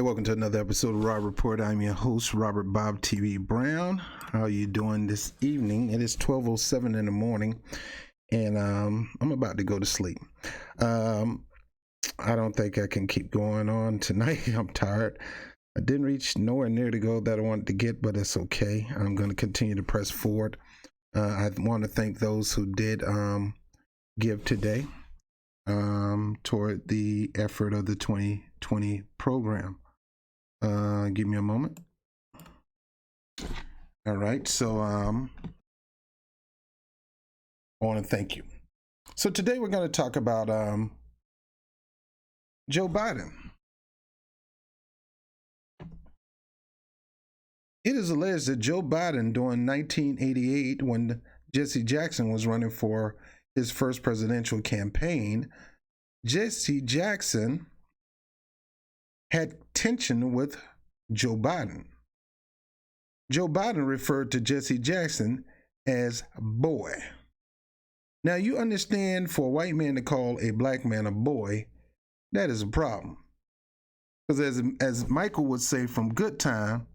Hey, welcome to another episode of Robert Report. I'm your host, Robert BOBTV Brown. How are you doing this evening? It is 12:07 in the morning, and I'm about to go to sleep. I don't think I can keep going on tonight. I'm tired. I didn't reach nowhere near the goal that I wanted to get, but it's okay. I'm going to continue to press forward. I want to thank those who did give today toward the effort of the 2020 program. Give me a moment. All right, so I want to thank you. So today we're going to talk about Joe Biden. It is alleged that Joe Biden, during 1988, when Jesse Jackson was running for his first presidential campaign, Jesse Jackson had tension with Joe Biden. Joe Biden referred to Jesse Jackson as boy. Now, you understand, for a white man to call a black man a boy, that is a problem. Because as Michael would say from Good Time,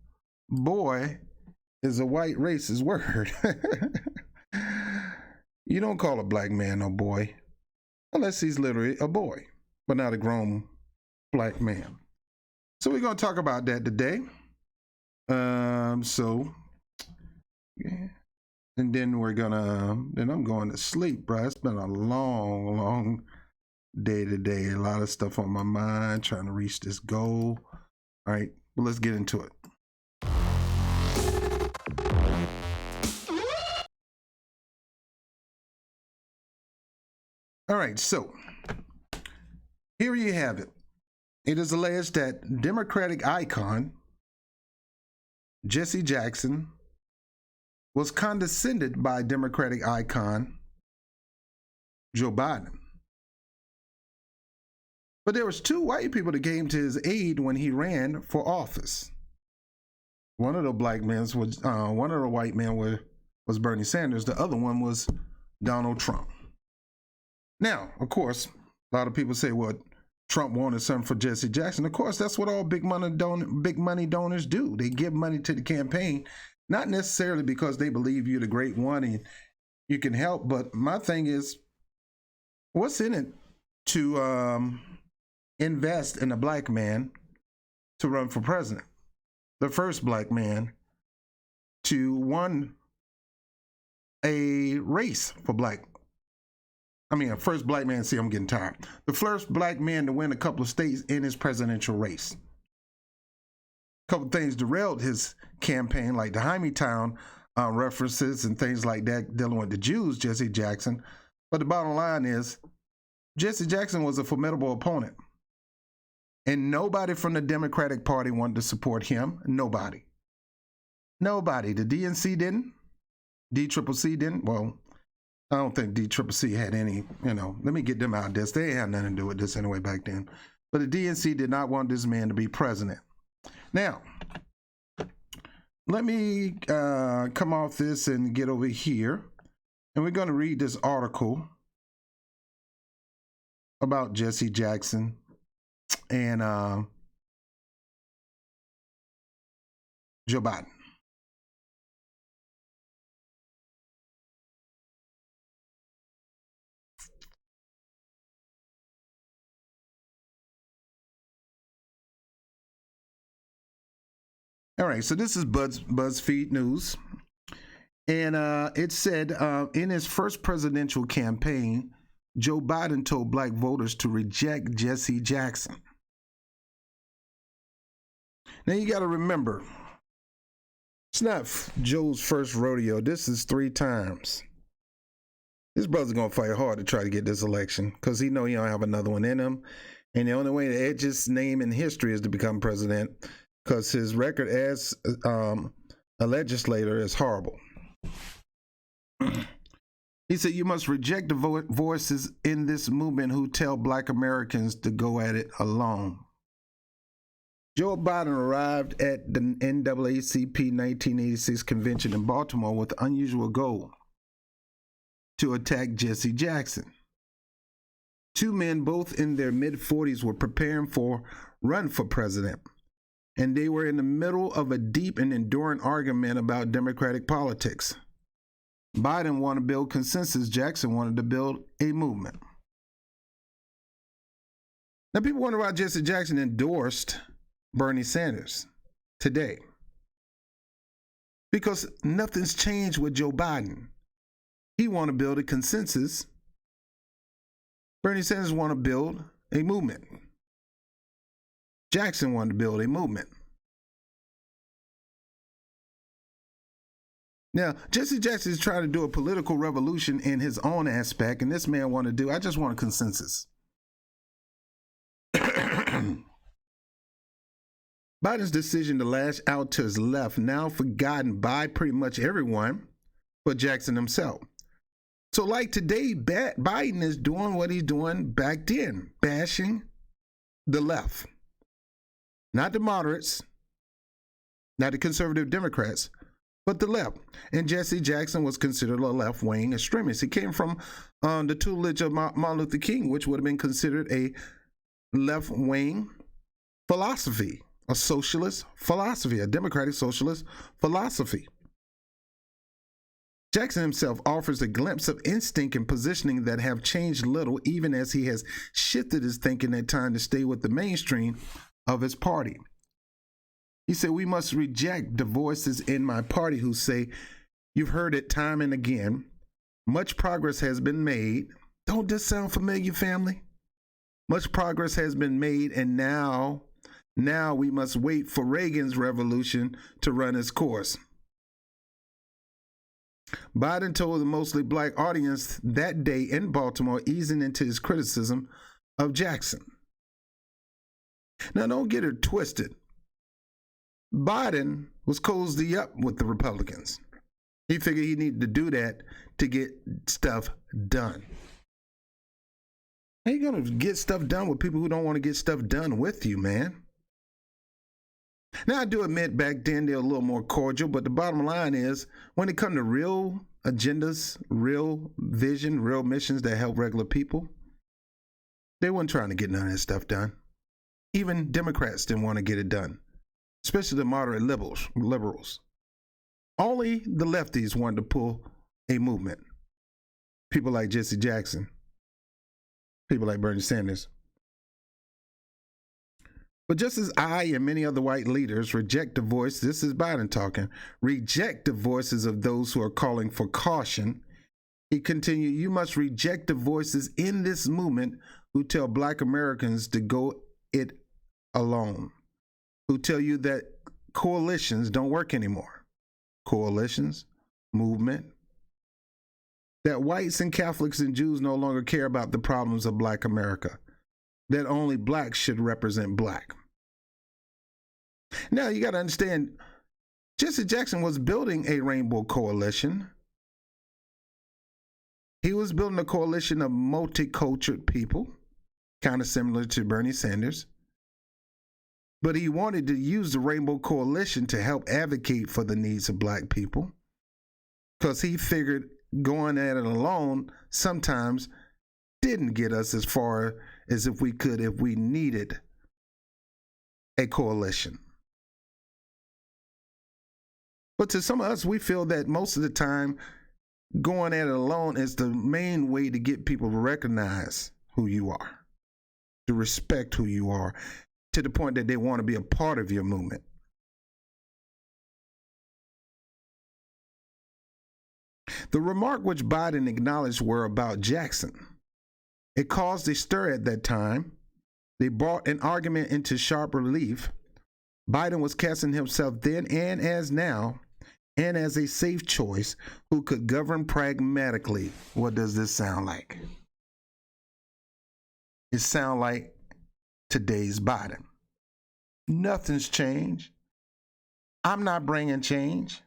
boy is a white racist word. You don't call a black man a boy unless he's literally a boy, but not a grown black man. So we're going to talk about that today. Yeah. And then I'm going to sleep, bro. It's been a long day today. A lot of stuff on my mind, trying to reach this goal. All right, well, let's get into it. All right, so here you have it. It is alleged that Democratic icon Jesse Jackson was condescended by Democratic icon Joe Biden. But there was two white people that came to his aid when he ran for office. One of the white men was Bernie Sanders. The other one was Donald Trump. Now, of course, a lot of people say, well, Trump wanted something for Jesse Jackson. Of course, that's what all big money donors do. They give money to the campaign, not necessarily because they believe you're the great one and you can help. But my thing is, what's in it to invest in a black man to run for president? The first black man to win a race for first black man, see, I'm getting tired. The first black man to win a couple of states in his presidential race. A couple of things derailed his campaign, like the Hymietown references and things like that dealing with the Jews, Jesse Jackson. But the bottom line is, Jesse Jackson was a formidable opponent. And nobody from the Democratic Party wanted to support him. Nobody. The DNC didn't. DCCC didn't. Well, I don't think DCCC had any, let me get them out of this. They had nothing to do with this anyway back then. But the DNC did not want this man to be president. Now, let me come off this and get over here. And we're going to read this article about Jesse Jackson and Joe Biden. All right, so this is BuzzFeed News. And it said, in his first presidential campaign, Joe Biden told black voters to reject Jesse Jackson. Now, you got to remember, it's not Joe's first rodeo. This is 3 times. This brother's going to fight hard to try to get this election because he know he don't have another one in him. And the only way to edge his name in history is to become president, because his record as a legislator is horrible. He said, you must reject the voices in this movement who tell black Americans to go at it alone. Joe Biden arrived at the NAACP 1986 convention in Baltimore with the unusual goal to attack Jesse Jackson. Two men, both in their mid-40s, were preparing for run for president. and they were in the middle of a deep and enduring argument about Democratic politics. Biden wanted to build consensus. Jackson wanted to build a movement. Now, people wonder why Jesse Jackson endorsed Bernie Sanders today. Because nothing's changed with Joe Biden. He want to build a consensus. Bernie Sanders want to build a movement. Jackson wanted to build a movement. Now, Jesse Jackson is trying to do a political revolution in his own aspect, and this man want to do, I just want a consensus. Biden's decision to lash out to his left, now forgotten by pretty much everyone but Jackson himself. So like today, Biden is doing what he's doing back then, bashing the left. Not the moderates, not the conservative Democrats, but the left. And Jesse Jackson was considered a left-wing extremist. He came from the tutelage of Martin Luther King, which would have been considered a left-wing philosophy, a socialist philosophy, a democratic socialist philosophy. Jackson himself offers a glimpse of instinct and positioning that have changed little, even as he has shifted his thinking at times to stay with the mainstream of his party. He said, "We must reject the voices in my party who say, you've heard it time and again, much progress has been made." Don't this sound familiar, family? Much progress has been made, and now we must wait for Reagan's revolution to run its course. Biden told the mostly black audience that day in Baltimore, easing into his criticism of Jackson. Now, don't get it twisted. Biden was cozy up with the Republicans. He figured he needed to do that to get stuff done. How you going to get stuff done with people who don't want to get stuff done with you, man? Now, I do admit back then they're a little more cordial, but the bottom line is when it comes to real agendas, real vision, real missions that help regular people, they weren't trying to get none of that stuff done. Even Democrats didn't want to get it done, especially the moderate liberals. Only the lefties wanted to pull a movement. People like Jesse Jackson, people like Bernie Sanders. But just as I and many other white leaders reject the voice, this is Biden talking, reject the voices of those who are calling for caution, he continued, you must reject the voices in this movement who tell black Americans to go it alone, who tell you that coalitions don't work anymore. Coalitions, movement, that whites and Catholics and Jews no longer care about the problems of black America, that only blacks should represent black. Now, you got to understand, Jesse Jackson was building a rainbow coalition. He was building a coalition of multicultural people, kind of similar to Bernie Sanders. But he wanted to use the rainbow coalition to help advocate for the needs of black people, because he figured going at it alone sometimes didn't get us as far as if we could, if we needed a coalition. But to some of us, we feel that most of the time going at it alone is the main way to get people to recognize who you are, to respect who you are, to the point that they want to be a part of your movement. The remark which Biden acknowledged were about Jackson. It caused a stir at that time. They brought an argument into sharp relief. Biden was casting himself then and as now, and as a safe choice who could govern pragmatically. What does this sound like? It sounds like today's Biden. Nothing's changed. I'm not bringing change.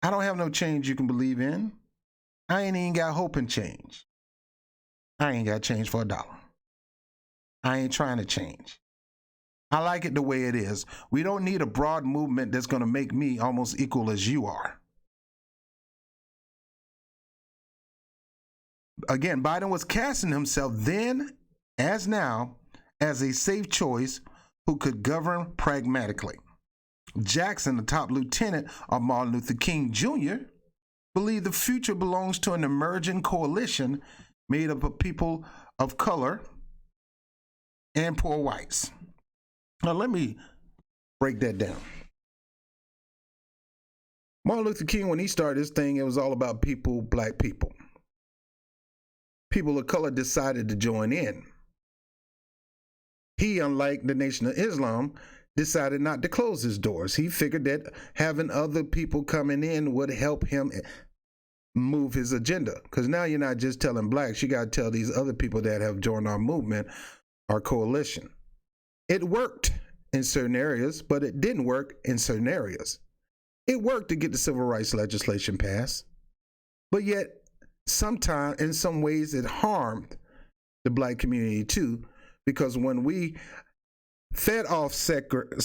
I don't have no change you can believe in. I ain't even got hope in change. I ain't got change for $1. I ain't trying to change. I like it the way it is. We don't need a broad movement that's going to make me almost equal as you are. Again, Biden was casting himself then as now as a safe choice who could govern pragmatically. Jackson, the top lieutenant of Martin Luther King Jr., believed the future belongs to an emerging coalition made up of people of color and poor whites. Now, let me break that down. Martin Luther King, when he started this thing, it was all about people, black people. People of color decided to join in. He, unlike the Nation of Islam, decided not to close his doors. He figured that having other people coming in would help him move his agenda. Because now you're not just telling blacks, you got to tell these other people that have joined our movement, our coalition. It worked in certain areas, but it didn't work in certain areas. It worked to get the civil rights legislation passed, but yet sometimes, in some ways, it harmed the black community too, because when we fed off separatism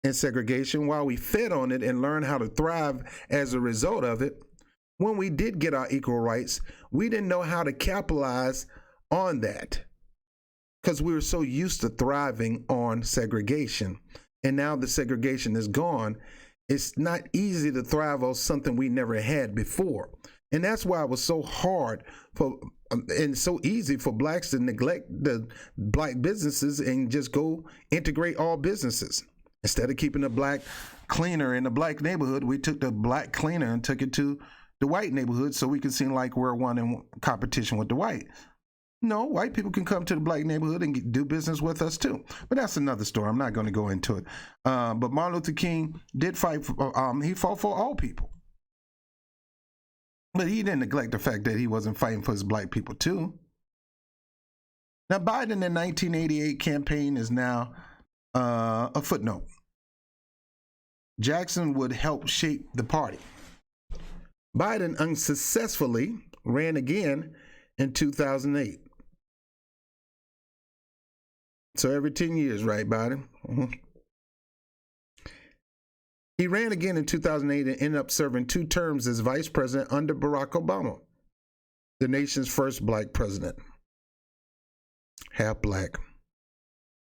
and segregation, while we fed on it and learned how to thrive as a result of it, when we did get our equal rights, we didn't know how to capitalize on that because we were so used to thriving on segregation. And now the segregation is gone. It's not easy to thrive on something we never had before. And that's why it was so hard for and so easy for blacks to neglect the black businesses and just go integrate all businesses. Instead of keeping the black cleaner in the black neighborhood, we took the black cleaner and took it to the white neighborhood so we could seem like we're one in competition with the white. No, white people can come to the black neighborhood and do business with us too. But that's another story. I'm not going to go into it. But Martin Luther King did fight for, he fought for all people. But he didn't neglect the fact that he wasn't fighting for his black people too. Now, Biden in the 1988 campaign is now a footnote. Jackson would help shape the party. Biden unsuccessfully ran again in 2008. So every 10 years, right, Biden? Mm-hmm. He ran again in 2008 and ended up serving 2 terms as vice president under Barack Obama, the nation's first black president. Half black,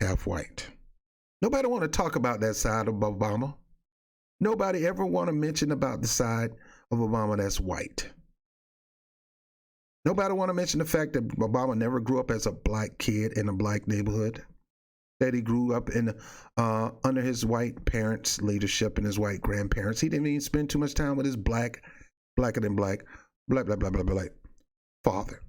half white. Nobody want to talk about that side of Obama. Nobody ever want to mention about the side of Obama that's white. Nobody want to mention the fact that Obama never grew up as a black kid in a black neighborhood, that he grew up in under his white parents' leadership and his white grandparents. He didn't even spend too much time with his blacker than black, father.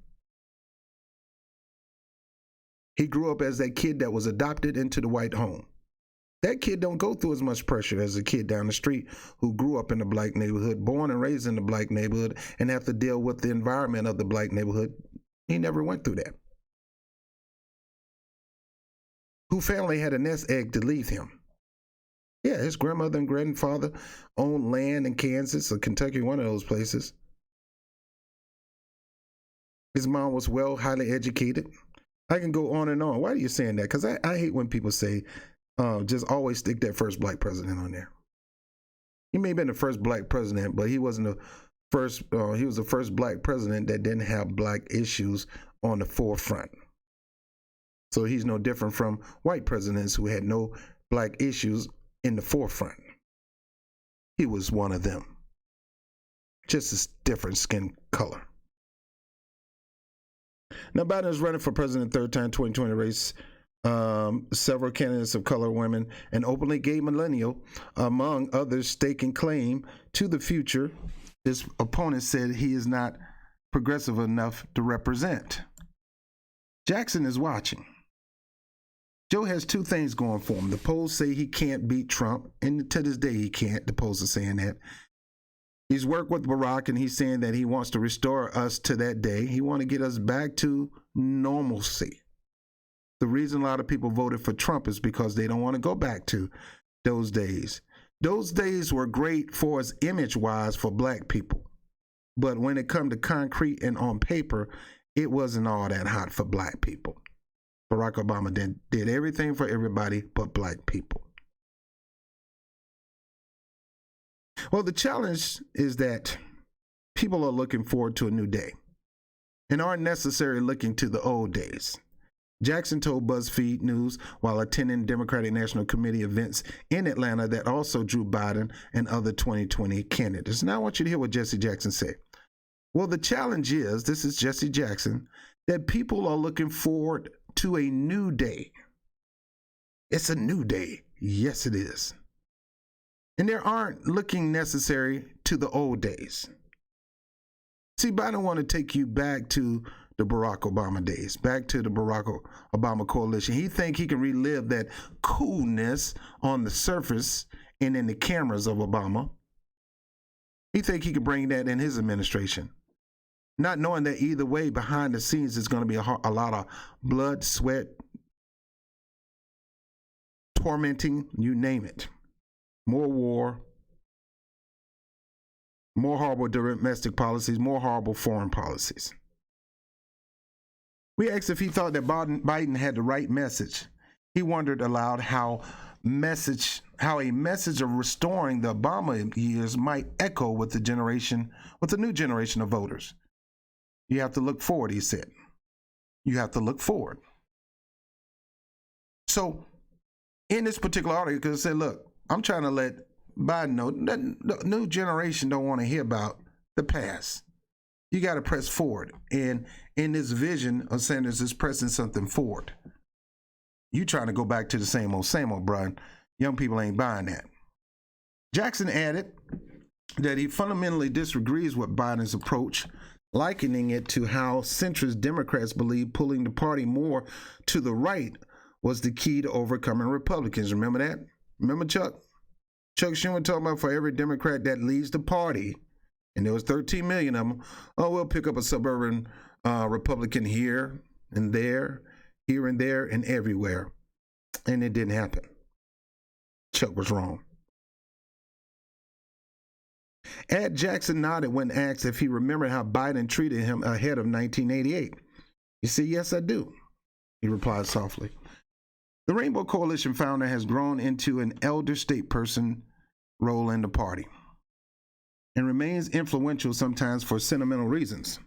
He grew up as that kid that was adopted into the white home. That kid don't go through as much pressure as a kid down the street who grew up in the black neighborhood, born and raised in the black neighborhood, and have to deal with the environment of the black neighborhood. He never went through that. Who family had a nest egg to leave him. Yeah, his grandmother and grandfather owned land in Kansas or Kentucky, one of those places. His mom was highly educated. I can go on and on. Why are you saying that? Because I hate when people say, just always stick that first black president on there. He may have been the first black president, but he wasn't the first. He was the first black president that didn't have black issues on the forefront. So he's no different from white presidents who had no black issues in the forefront. He was one of them. Just a different skin color. Now, Biden is running for president third time 2020 race. Several candidates of color, women, and openly gay millennial, among others, staking claim to the future. His opponent said he is not progressive enough to represent. Jackson is watching. Joe has 2 things going for him. The polls say he can't beat Trump, and to this day he can't. The polls are saying that. He's worked with Barack, and he's saying that he wants to restore us to that day. He wants to get us back to normalcy. The reason a lot of people voted for Trump is because they don't want to go back to those days. Those days were great for us image-wise for black people. But when it come to concrete and on paper, it wasn't all that hot for black people. Barack Obama did everything for everybody but black people. Well, the challenge is that people are looking forward to a new day and aren't necessarily looking to the old days. Jackson told BuzzFeed News while attending Democratic National Committee events in Atlanta that also drew Biden and other 2020 candidates. Now I want you to hear what Jesse Jackson said. Well, the challenge is, this is Jesse Jackson, that people are looking forward to a new day. It's a new day. Yes, it is. And they aren't looking necessary to the old days. See, Biden want to take you back to the Barack Obama days, back to the Barack Obama coalition. He think he can relive that coolness on the surface and in the cameras of Obama. He think he can bring that in his administration, not knowing that either way, behind the scenes, is going to be a lot of blood, sweat, tormenting, you name it. More war, more horrible domestic policies, more horrible foreign policies. We asked if he thought that Biden had the right message. He wondered aloud how a message of restoring the Obama years might echo with the new generation of voters. You have to look forward, he said. You have to look forward. So, in this particular article, it said, look, I'm trying to let Biden know that the new generation don't want to hear about the past. You got to press forward. And in this vision of Sanders is pressing something forward. You trying to go back to the same old, bro. Young people ain't buying that. Jackson added that he fundamentally disagrees with Biden's approach, likening it to how centrist Democrats believe pulling the party more to the right was the key to overcoming Republicans. Remember that? Remember Chuck? Chuck Schumer talking about for every Democrat that leaves the party, and there was 13 million of them, oh, we'll pick up a suburban Republican here and there, and everywhere. And it didn't happen. Chuck was wrong. Ed Jackson nodded when asked if he remembered how Biden treated him ahead of 1988. He said, yes, I do, he replied softly. The Rainbow Coalition founder has grown into an elder statesperson role in the party and remains influential sometimes for sentimental reasons.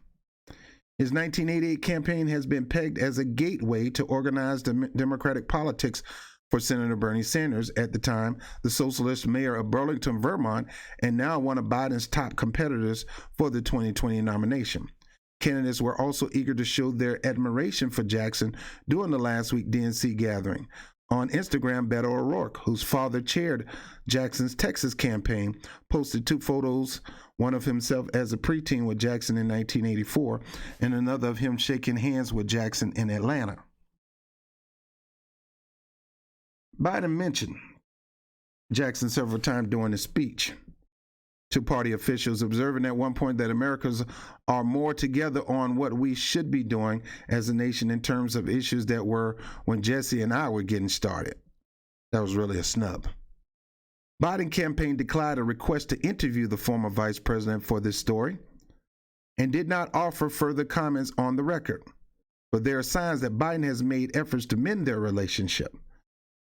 His 1988 campaign has been pegged as a gateway to organized Democratic politics for Senator Bernie Sanders, at the time the socialist mayor of Burlington, Vermont, and now one of Biden's top competitors for the 2020 nomination. Candidates were also eager to show their admiration for Jackson during the last week DNC gathering. On Instagram, Beto O'Rourke, whose father chaired Jackson's Texas campaign, posted two photos, one of himself as a preteen with Jackson in 1984, and another of him shaking hands with Jackson in Atlanta. Biden mentioned Jackson several times during his speech to party officials, observing at one point that Americans are more together on what we should be doing as a nation in terms of issues that were when Jessie and I were getting started. That was really a snub. Biden campaign declined a request to interview the former vice president for this story and did not offer further comments on the record. But there are signs that Biden has made efforts to mend their relationship.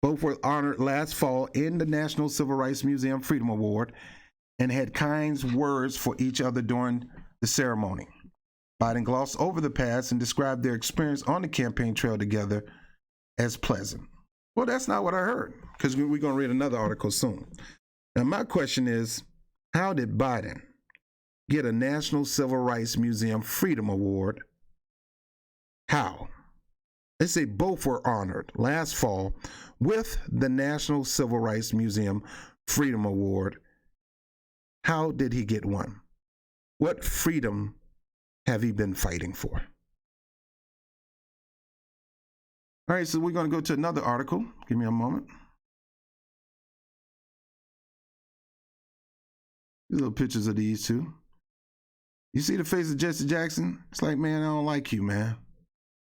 Both were honored last fall in the National Civil Rights Museum Freedom Award and had kind words for each other during the ceremony. Biden glossed over the past and described their experience on the campaign trail together as pleasant. Well, that's not what I heard, because we're going to read another article soon. Now, my question is, how did Biden get a National Civil Rights Museum Freedom Award? How? They say both were honored last fall with the National Civil Rights Museum Freedom Award. How did he get one? What freedom have he been fighting for? All right, so we're going to go to another article. Give me a moment. These little pictures of these two. You see the face of Jesse Jackson? It's like, man, I don't like you, man.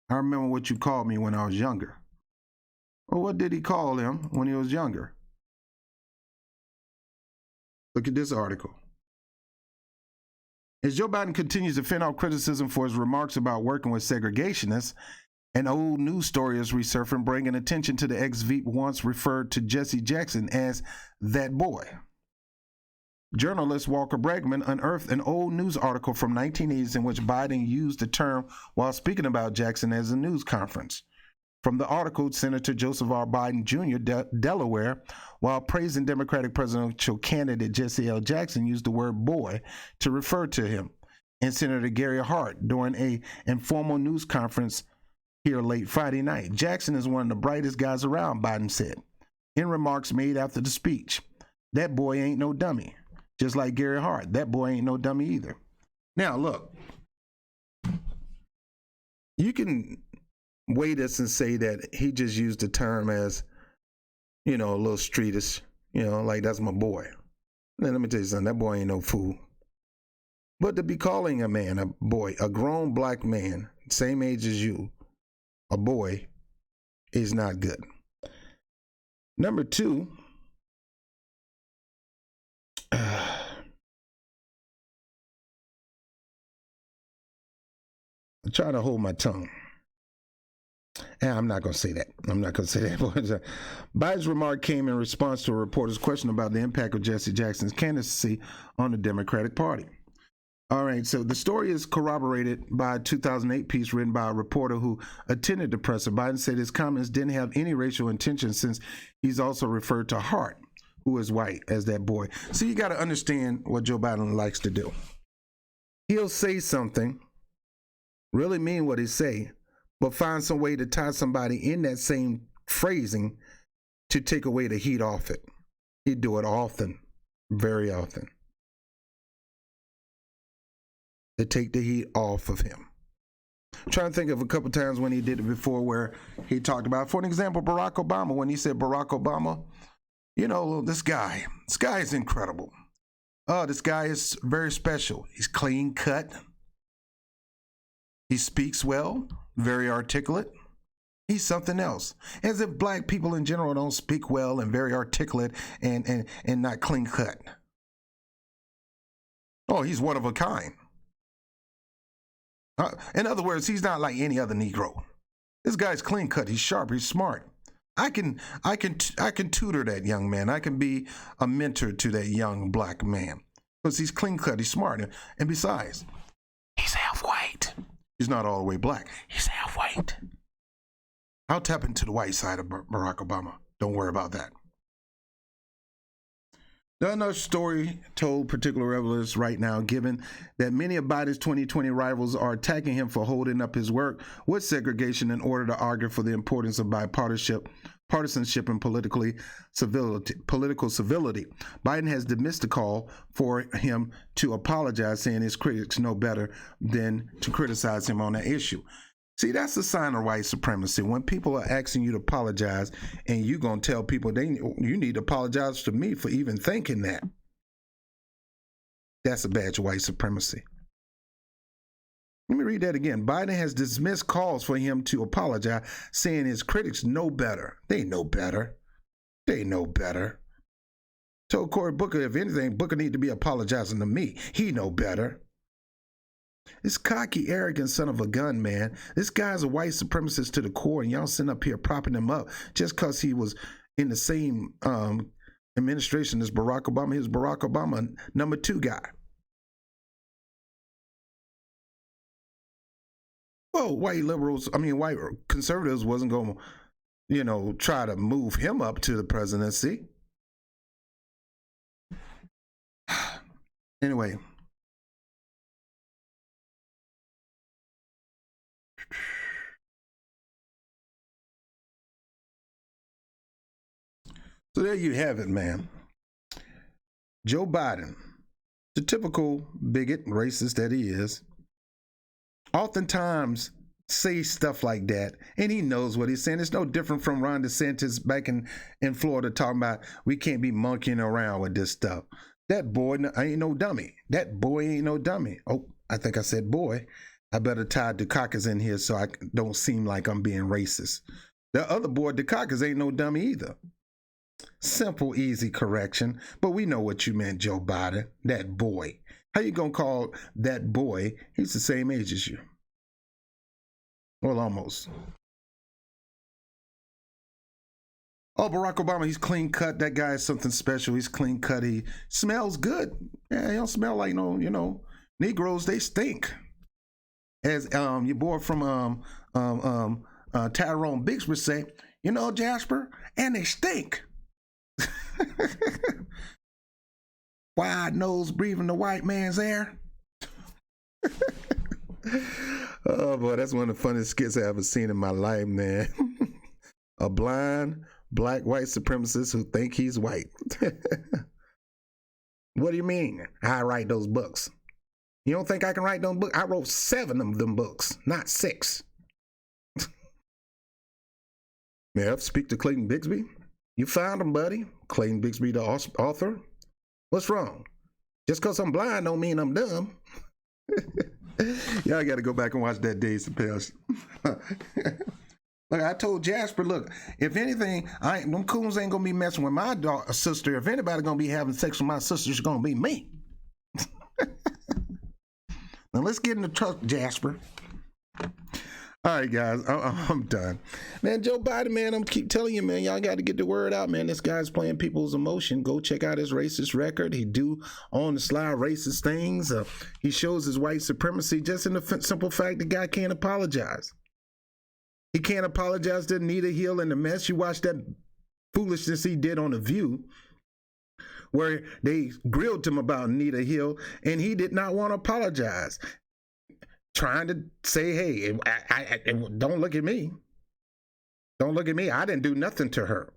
I remember what you called me when I was younger. Well, what did he call him when he was younger? Look at this article. As Joe Biden continues to fend off criticism for his remarks about working with segregationists, an old news story is resurfacing, bringing attention to the ex-Veep once referred to Jesse Jackson as that boy. Journalist Walker Bregman unearthed an old news article from 1980s in which Biden used the term while speaking about Jackson as a news conference. From the article, Senator Joseph R. Biden Jr., Delaware, while praising Democratic presidential candidate Jesse L. Jackson, used the word boy to refer to him. And Senator Gary Hart during an informal news conference here late Friday night. Jackson is one of the brightest guys around, Biden said, in remarks made after the speech. That boy ain't no dummy. Just like Gary Hart, that boy ain't no dummy either. Now, look, you can weigh this and say that he just used the term as, a little streetish, like that's my boy. Then let me tell you something, that boy ain't no fool. But to be calling a man a boy, a grown black man, same age as you, a boy, is not good. Number two, I'm trying to hold my tongue. I'm not going to say that. Biden's remark came in response to a reporter's question about the impact of Jesse Jackson's candidacy on the Democratic Party. All right, so the story is corroborated by a 2008 piece written by a reporter who attended the presser. Biden said his comments didn't have any racial intention since he's also referred to Hart, who is white, as that boy. So you got to understand what Joe Biden likes to do. He'll say something, really mean what he say, but find some way to tie somebody in that same phrasing to take away the heat off it. He'd do it often, very often, to take the heat off of him. I'm trying to think of a couple times when he did it before where he talked about, for an example, Barack Obama, when he said Barack Obama, this guy is incredible. Oh, this guy is very special. He's clean cut. He speaks well, very articulate. He's something else. As if black people in general don't speak well and very articulate and not clean cut. Oh, he's one of a kind. In other words, he's not like any other Negro. This guy's clean cut. He's sharp. He's smart. I can tutor that young man. I can be a mentor to that young black man because he's clean cut. He's smart. And besides, he's half white. He's not all the way black. He's half white. I'll tap into the white side of Barack Obama. Don't worry about that. Another story told particular revelers right now, given that many of Biden's 2020 rivals are attacking him for holding up his work with segregation in order to argue for the importance of partisanship and political civility. Biden has dismissed the call for him to apologize, saying his critics know better than to criticize him on that issue. See, that's a sign of white supremacy. When people are asking you to apologize and you're going to tell people you need to apologize to me for even thinking that. That's a badge of white supremacy. Let me read that again. Biden has dismissed calls for him to apologize, saying his critics know better. They know better. They know better. Told Cory Booker, if anything, Booker need to be apologizing to me. He know better. This cocky, arrogant son of a gun, man. This guy's a white supremacist to the core, and y'all sitting up here propping him up just because he was in the same administration as Barack Obama. He was Barack Obama number 2 guy. Well, white conservatives wasn't going to, try to move him up to the presidency. Anyway. So there you have it, man. Joe Biden, the typical bigot, racist that he is, oftentimes say stuff like that, and he knows what he's saying. It's no different from Ron DeSantis back in Florida talking about we can't be monkeying around with this stuff. That boy ain't no dummy. That boy ain't no dummy. Oh, I think I said boy. I better tie Dukakis in here so I don't seem like I'm being racist. The other boy, Dukakis, ain't no dummy either. Simple, easy correction. But we know what you meant, Joe Biden. That boy. How you gonna call that boy? He's the same age as you. Well, almost. Oh, Barack Obama, he's clean cut. That guy is something special. He's clean cut. He smells good. Yeah, he don't smell like Negroes, they stink. As your boy from Tyrone Bixby say, you know, Jasper, and they stink. Wide nose breathing the white man's air. Oh boy, that's one of the funniest skits I ever seen in my life, man. A blind black white supremacist who think he's white. What do you mean I write those books? You don't think I can write those books? I wrote 7 of them books, not 6. May I speak to Clayton Bixby? You found him, buddy. Clayton Bixby, the author. What's wrong? Just because I'm blind don't mean I'm dumb. Y'all got to go back and watch that Dave Chappelle. Look, I told Jasper, look, if anything, them coons ain't going to be messing with my sister. If anybody going to be having sex with my sister, it's going to be me. Now, let's get in the truck, Jasper. All right, guys, I'm done. Man, Joe Biden, man, I'm keep telling you, man, y'all got to get the word out, man. This guy's playing people's emotion. Go check out his racist record. He do on the sly racist things. He shows his white supremacy just in the simple fact the guy can't apologize. He can't apologize to Anita Hill and the mess. You watch that foolishness he did on The View, where they grilled him about Anita Hill, and he did not want to apologize. Trying to say, hey, I don't look at me. Don't look at me. I didn't do nothing to her.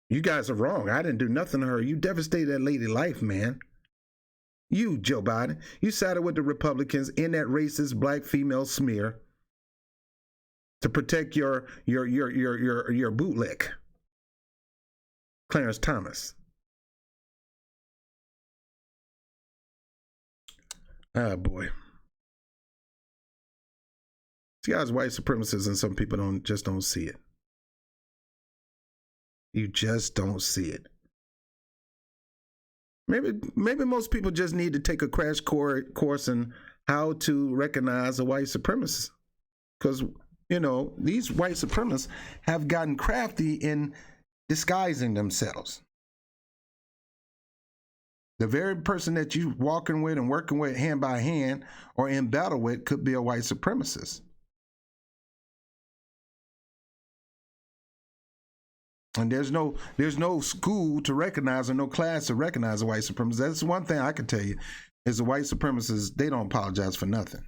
You guys are wrong. I didn't do nothing to her. You devastated that lady life, man. You, Joe Biden, you sided with the Republicans in that racist black female smear to protect your bootlick, Clarence Thomas. Ah, boy. See, guys, white supremacists, and some people just don't see it. You just don't see it. Maybe most people just need to take a crash course in how to recognize a white supremacist, because you know these white supremacists have gotten crafty in disguising themselves. The very person that you walking with and working with hand by hand or in battle with could be a white supremacist. And there's no school to recognize or no class to recognize a white supremacist. That's one thing I can tell you is the white supremacists, they don't apologize for nothing.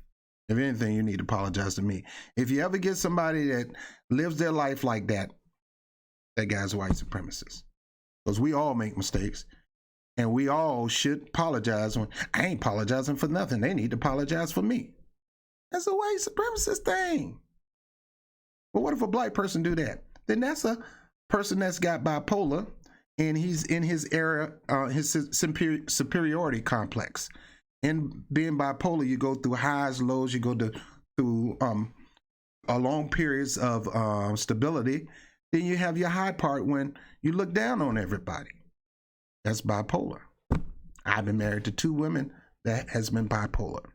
If anything, you need to apologize to me. If you ever get somebody that lives their life like that, that guy's a white supremacist. Because we all make mistakes. And we all should apologize. I ain't apologizing for nothing. They need to apologize for me. That's a white supremacist thing. But what if a black person do that? Then that's a person that's got bipolar, and he's in his era, his superiority complex. And being bipolar, you go through highs, lows, you go through long periods of stability. Then you have your high part when you look down on everybody. That's bipolar. I've been married to 2 women that has been bipolar.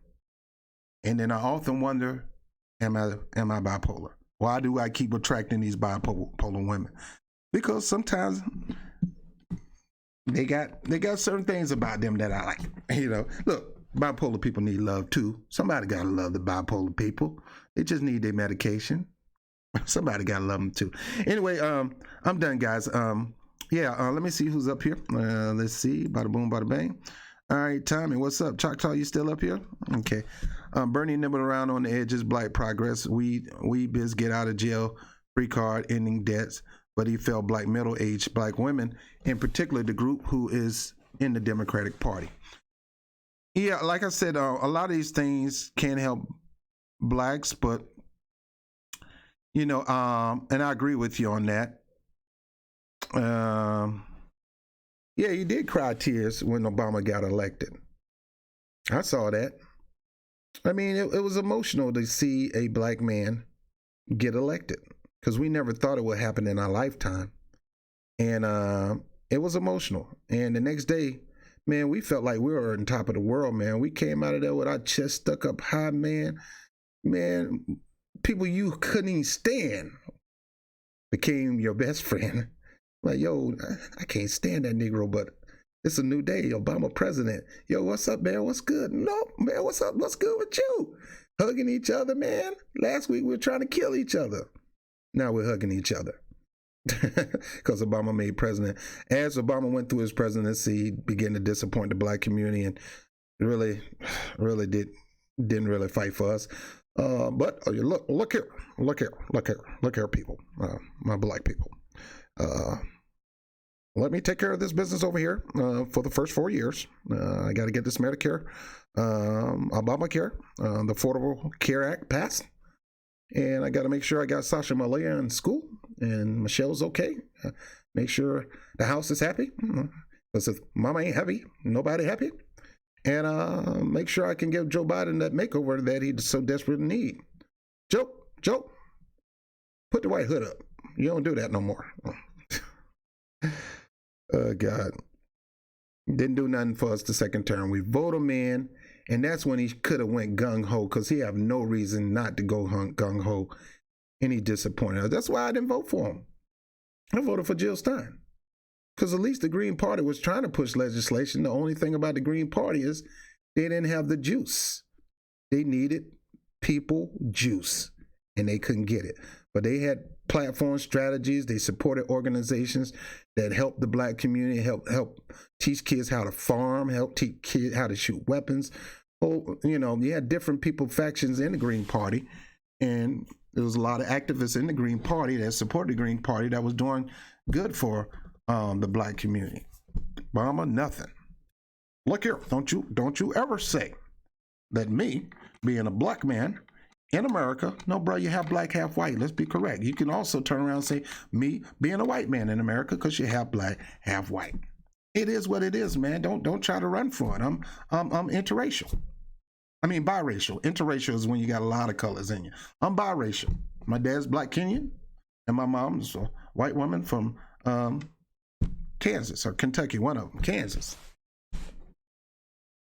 And then I often wonder, am I bipolar? Why do I keep attracting these bipolar women? Because sometimes they got certain things about them that I like. You know, look, bipolar people need love too. Somebody gotta love the bipolar people. They just need their medication. Somebody gotta love them too. Anyway, I'm done, guys. Let me see who's up here. Let's see. Bada boom, bada bang. All right, Tommy, what's up? Choctaw, you still up here? Okay. Bernie nibbling around on the edges, black progress. We biz get out of jail, free card, ending debts. But he felt black middle-aged black women, in particular the group who is in the Democratic Party. Yeah, like I said, a lot of these things can help blacks, but, you know, and I agree with you on that. Yeah, he did cry tears when Obama got elected. I saw that. I mean, it was emotional to see a black man get elected, because we never thought it would happen in our lifetime. And it was emotional. And the next day, man, we felt like we were on top of the world, man. We came out of there with our chest stuck up high, man. Man, people you couldn't even stand became your best friend. Like, yo, I can't stand that Negro, but it's a new day. Obama president. Yo, what's up, man? What's good? No, man, what's up? What's good with you? Hugging each other, man. Last week we were trying to kill each other. Now we're hugging each other because Obama made president. As Obama went through his presidency, he began to disappoint the black community and really didn't really fight for us. But look here, people, my black people. Let me take care of this business over here for the first 4 years. I got to get this Medicare, Obamacare, the Affordable Care Act passed. And I got to make sure I got Sasha Malia in school and Michelle's okay. Make sure the house is happy. Because if mama ain't happy, nobody happy. And make sure I can give Joe Biden that makeover that he so desperately need. Joe, put the white hood up. You don't do that no more. Oh, God. Didn't do nothing for us the second term. We vote him in, and that's when he could have went gung-ho, because he have no reason not to go gung-ho, and he disappointed us. That's why I didn't vote for him. I voted for Jill Stein, because at least the Green Party was trying to push legislation. The only thing about the Green Party is they didn't have the juice. They needed people juice, and they couldn't get it. But they had platform strategies. They supported organizations that helped the black community, help teach kids how to farm, help teach kids how to shoot weapons. Oh, you know, you had different people, factions in the Green Party, and there was a lot of activists in the Green Party that supported the Green Party that was doing good for the black community. Obama, nothing. Look here, don't you ever say that me, being a black man in America, no, bro, you have black, half white. Let's be correct. You can also turn around and say me being a white man in America, because you have black, half white. It is what it is, man. Don't try to run for it. I'm interracial. I mean biracial. Interracial is when you got a lot of colors in you. I'm biracial. My dad's black Kenyan, and my mom's a white woman from Kansas or Kentucky. One of them, Kansas.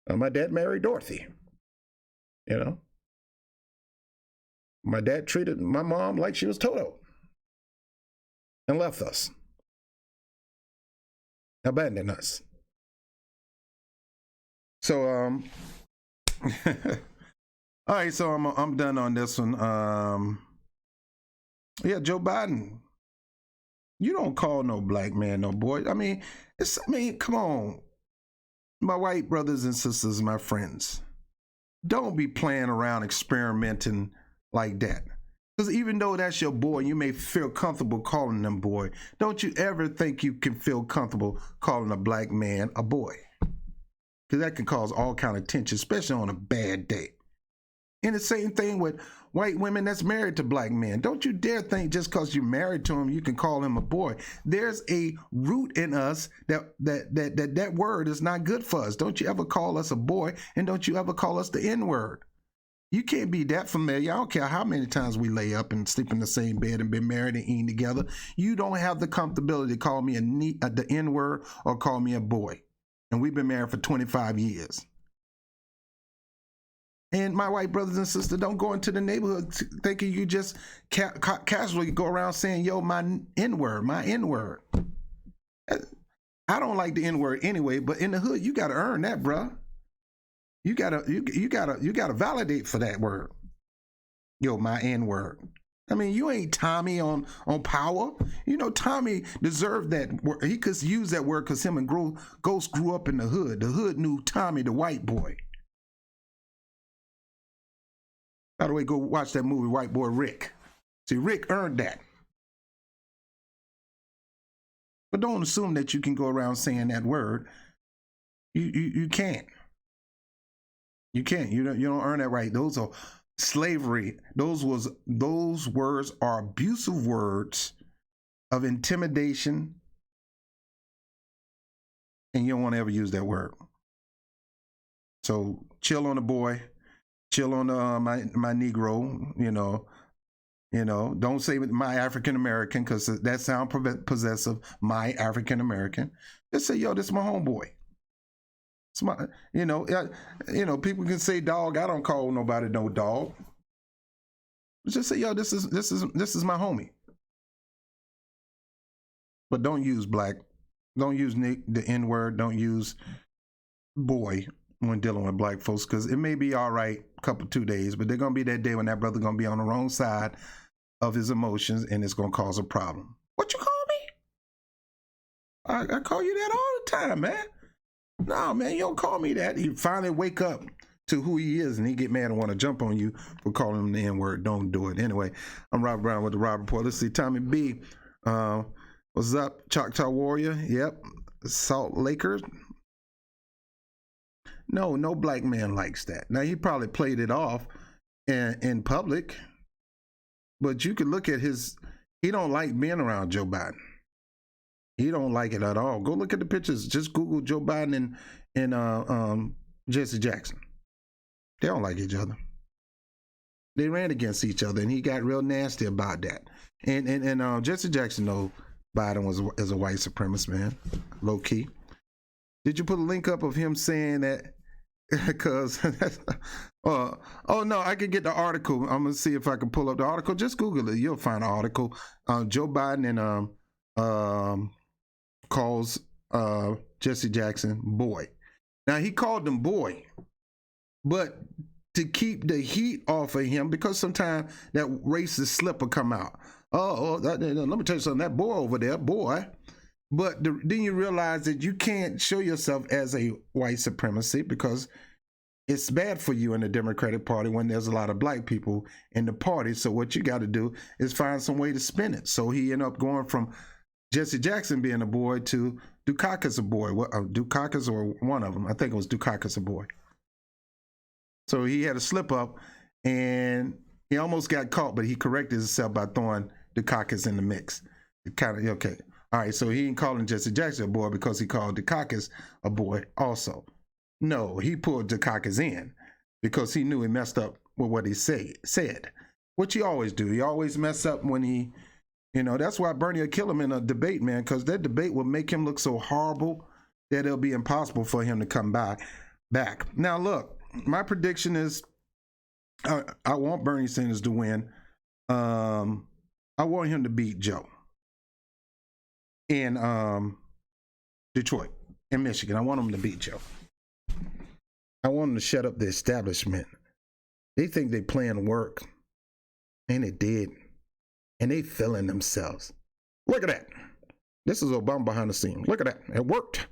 My dad married Dorothy. You know. My dad treated my mom like she was Toto and left us, abandoned us. So, all right, so I'm done on this one. Yeah, Joe Biden, you don't call no black man no boy. I mean, come on, my white brothers and sisters, my friends, don't be playing around, experimenting like that. Because even though that's your boy, you may feel comfortable calling them boy. Don't you ever think you can feel comfortable calling a black man a boy. Because that can cause all kind of tension, especially on a bad day. And the same thing with white women that's married to black men. Don't you dare think just because you're married to him, you can call him a boy. There's a root in us that word is not good for us. Don't you ever call us a boy, and don't you ever call us the N-word. You can't be that familiar. I don't care how many times we lay up and sleep in the same bed and been married and eating together. You don't have the comfortability to call me the N-word or call me a boy. And we've been married for 25 years. And my white brothers and sisters, don't go into the neighborhood thinking you just casually go around saying, yo, my N-word, my N-word. I don't like the N-word anyway, but in the hood, you got to earn that, bruh. You gotta validate for that word. Yo, my N-word. I mean, you ain't Tommy on Power. You know, Tommy deserved that word. He could use that word because him and Ghost grew up in the hood. The hood knew Tommy, the white boy. By the way, go watch that movie, White Boy Rick. See, Rick earned that. But don't assume that you can go around saying that word. You can't. You can't. You don't earn that right. Those are slavery. Those words are abusive words of intimidation, and you don't want to ever use that word. So chill on the boy, chill on my Negro. You know. Don't say my African American because that sounds possessive. My African American. Just say, yo, this is my homeboy. It's my, people can say dog. I don't call nobody no dog. Just say, yo, this is my homie. But don't use black. Don't use the N-word. Don't use boy when dealing with black folks, because it may be all right a couple 2 days, but there's gonna be that day when that brother gonna be on the wrong side of his emotions, and it's going to cause a problem. What you call me? I call you that all the time, man. No, man, you don't call me that. You finally wake up to who he is, and he get mad and want to jump on you for calling him the N-word. Don't do it. Anyway, I'm Robert Brown with the Robert Report. Let's see, Tommy B. What's up? Choctaw Warrior. Yep. Salt Lakers. No black man likes that. Now, he probably played it off in public, but you could look at he don't like being around Joe Biden. He don't like it at all. Go look at the pictures. Just Google Joe Biden and Jessie Jackson. They don't like each other. They ran against each other, and he got real nasty about that. And Jessie Jackson know Biden was a white supremacist, man, low key. Did you put a link up of him saying that? Because oh no, I can get the article. I'm gonna see if I can pull up the article. Just Google it. You'll find the article. Joe Biden and calls Jessie Jackson boy. Now, he called him boy, but to keep the heat off of him, because sometimes that racist slip will come out. Let me tell you something, that boy over there, boy. But then you realize that you can't show yourself as a white supremacy, because it's bad for you in the Democratic Party when there's a lot of black people in the party. So what you got to do is find some way to spin it. So he ended up going from Jessie Jackson being a boy to Dukakis a boy. Dukakis, or one of them. I think it was Dukakis a boy. So he had a slip up, and he almost got caught, but he corrected himself by throwing Dukakis in the mix. It kind of, okay. All right, so he ain't calling Jessie Jackson a boy because he called Dukakis a boy also. No, he pulled Dukakis in because he knew he messed up with what he said, which he always do. He always mess up when he, that's why Bernie will kill him in a debate, man, because that debate will make him look so horrible that it'll be impossible for him to come back. Now, look, my prediction is I want Bernie Sanders to win. I want him to beat Joe in Detroit and Michigan. I want him to beat Joe. I want him to shut up the establishment. They think they playing work, and it did. And they feeling themselves. Look at that. This is Obama behind the scenes. Look at that. It worked.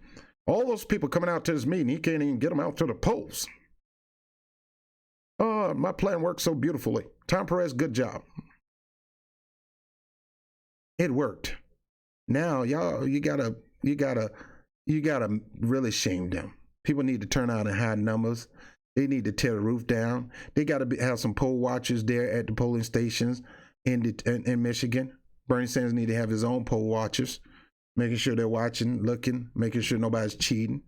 All those people coming out to this meeting, he can't even get them out to the polls. My plan worked so beautifully. Tom Perez, good job. It worked. Now, y'all, you gotta really shame them. People need to turn out in high numbers. They need to tear the roof down. They got to have some poll watchers there at the polling stations in Michigan. Bernie Sanders need to have his own poll watchers, making sure they're watching, looking, making sure nobody's cheating,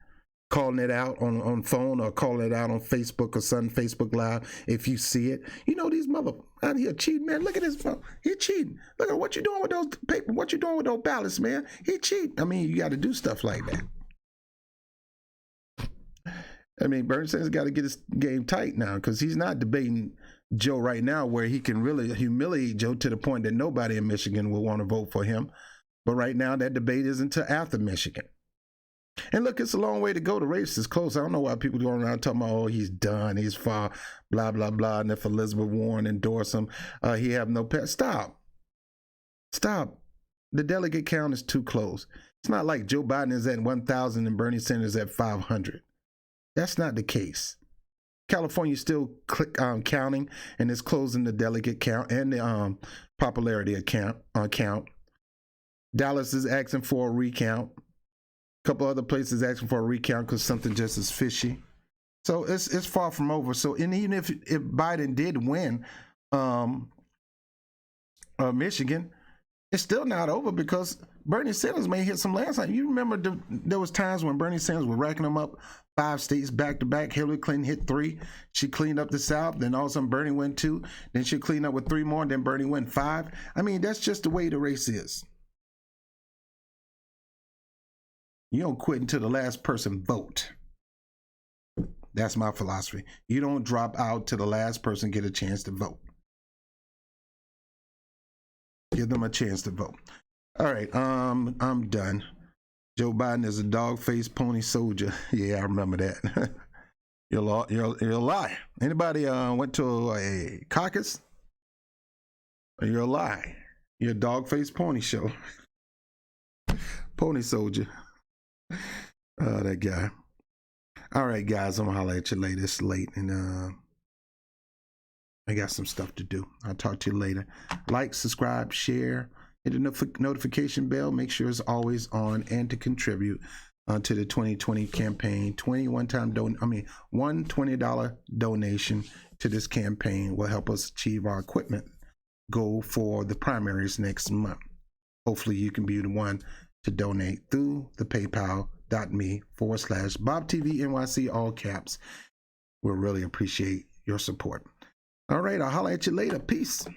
calling it out on phone or calling it out on Facebook or something, Facebook Live if you see it. These mother out here cheating, man. Look at this phone. He cheating. Look at what you doing with those papers. What you doing with those ballots, man. He cheating. I mean, you got to do stuff like that. I mean, Bernie Sanders got to get his game tight now, because he's not debating Joe right now where he can really humiliate Joe to the point that nobody in Michigan will want to vote for him. But right now, that debate isn't until after Michigan. And look, it's a long way to go. The race is close. I don't know why people going around talking about, he's done, he's far, blah, blah, blah. And if Elizabeth Warren endorsed him, he have no pet. Stop. The delegate count is too close. It's not like Joe Biden is at 1,000 and Bernie Sanders at 500. That's not the case. California is still counting, and it's closing the delegate count and the popularity count. Dallas is asking for a recount. A couple other places asking for a recount because something just is fishy. So it's far from over. So, and even if Biden did win Michigan, it's still not over, because Bernie Sanders may hit some landslide. You remember there was times when Bernie Sanders was racking them up 5 states back to back. Hillary Clinton hit 3. She cleaned up the South. Then all of a sudden Bernie went 2. Then she cleaned up with 3 more. And then Bernie went 5. I mean, that's just the way the race is. You don't quit until the last person vote. That's my philosophy. You don't drop out till the last person get a chance to vote. Give them a chance to vote. All right, I'm done. Joe Biden is a dog-faced pony soldier. Yeah, I remember that. You'll lie. Anybody went to a caucus? You're a lie. You're a dog-faced pony show. Pony soldier. Oh, that guy. All right, guys, I'm gonna holler at you later. It's late, and I got some stuff to do. I'll talk to you later. Like, subscribe, share, hit the notification bell. Make sure it's always on, and to contribute to the 2020 campaign. One $20 donation to this campaign will help us achieve our equipment goal for the primaries next month. Hopefully, you can be the one to donate through the paypal.me/BobTV NYC, all caps. We'll really appreciate your support. All right, I'll holler at you later. Peace.